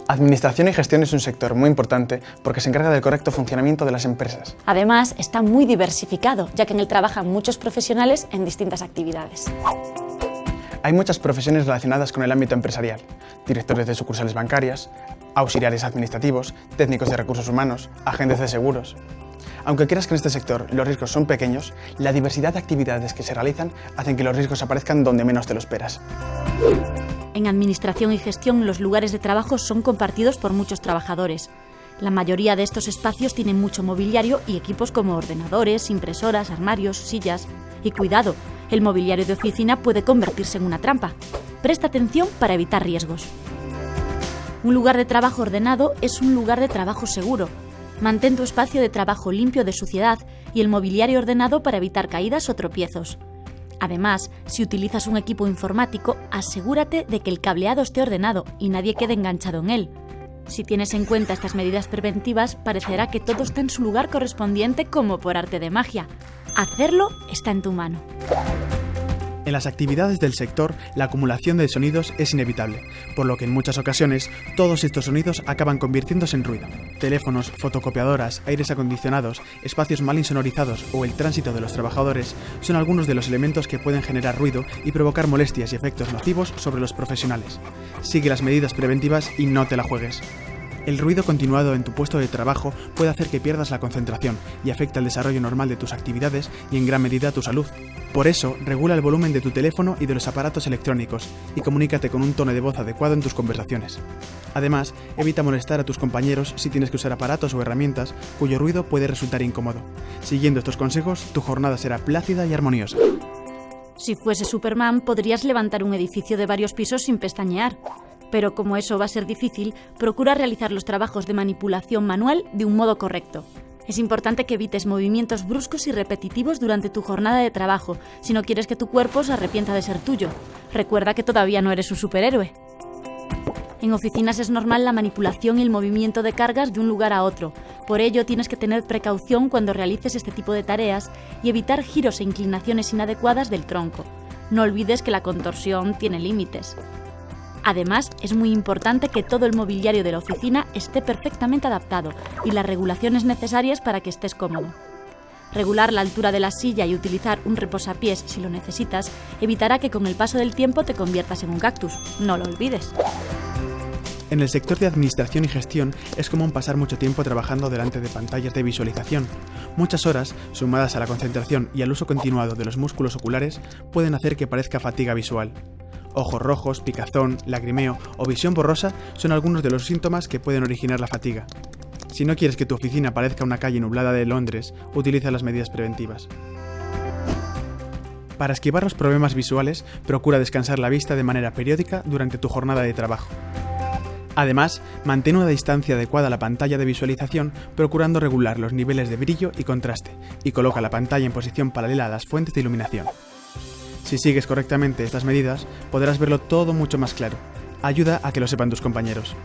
Administración y gestión es un sector muy importante porque se encarga del correcto funcionamiento de las empresas. Además, está muy diversificado, ya que en él trabajan muchos profesionales en distintas actividades. Hay muchas profesiones relacionadas con el ámbito empresarial: directores de sucursales bancarias, auxiliares administrativos, técnicos de recursos humanos, agentes de seguros. Aunque creas que en este sector los riesgos son pequeños, la diversidad de actividades que se realizan hacen que los riesgos aparezcan donde menos te lo esperas. En administración y gestión, los lugares de trabajo son compartidos por muchos trabajadores. La mayoría de estos espacios tienen mucho mobiliario y equipos como ordenadores, impresoras, armarios, sillas. Y cuidado, el mobiliario de oficina puede convertirse en una trampa. Presta atención para evitar riesgos. Un lugar de trabajo ordenado es un lugar de trabajo seguro. Mantén tu espacio de trabajo limpio de suciedad y el mobiliario ordenado para evitar caídas o tropiezos. Además, si utilizas un equipo informático, asegúrate de que el cableado esté ordenado y nadie quede enganchado en él. Si tienes en cuenta estas medidas preventivas, parecerá que todo está en su lugar correspondiente como por arte de magia. Hacerlo está en tu mano. En las actividades del sector, la acumulación de sonidos es inevitable, por lo que en muchas ocasiones todos estos sonidos acaban convirtiéndose en ruido. Teléfonos, fotocopiadoras, aires acondicionados, espacios mal insonorizados o el tránsito de los trabajadores son algunos de los elementos que pueden generar ruido y provocar molestias y efectos nocivos sobre los profesionales. Sigue las medidas preventivas y no te la juegues. El ruido continuado en tu puesto de trabajo puede hacer que pierdas la concentración y afecta el desarrollo normal de tus actividades y en gran medida tu salud. Por eso, regula el volumen de tu teléfono y de los aparatos electrónicos y comunícate con un tono de voz adecuado en tus conversaciones. Además, evita molestar a tus compañeros si tienes que usar aparatos o herramientas cuyo ruido puede resultar incómodo. Siguiendo estos consejos, tu jornada será plácida y armoniosa. Si fuese Superman, podrías levantar un edificio de varios pisos sin pestañear. Pero como eso va a ser difícil, procura realizar los trabajos de manipulación manual de un modo correcto. Es importante que evites movimientos bruscos y repetitivos durante tu jornada de trabajo, si no quieres que tu cuerpo se arrepienta de ser tuyo. Recuerda que todavía no eres un superhéroe. En oficinas es normal la manipulación y el movimiento de cargas de un lugar a otro. Por ello, tienes que tener precaución cuando realices este tipo de tareas y evitar giros e inclinaciones inadecuadas del tronco. No olvides que la contorsión tiene límites. Además, es muy importante que todo el mobiliario de la oficina esté perfectamente adaptado y las regulaciones necesarias para que estés cómodo. Regular la altura de la silla y utilizar un reposapiés si lo necesitas evitará que con el paso del tiempo te conviertas en un cactus. No lo olvides. En el sector de administración y gestión es común pasar mucho tiempo trabajando delante de pantallas de visualización. Muchas horas, sumadas a la concentración y al uso continuado de los músculos oculares, pueden hacer que parezca fatiga visual. Ojos rojos, picazón, lagrimeo o visión borrosa son algunos de los síntomas que pueden originar la fatiga. Si no quieres que tu oficina parezca una calle nublada de Londres, utiliza las medidas preventivas. Para esquivar los problemas visuales, procura descansar la vista de manera periódica durante tu jornada de trabajo. Además, mantén una distancia adecuada a la pantalla de visualización, procurando regular los niveles de brillo y contraste, y coloca la pantalla en posición paralela a las fuentes de iluminación. Si sigues correctamente estas medidas, podrás verlo todo mucho más claro. Ayuda a que lo sepan tus compañeros.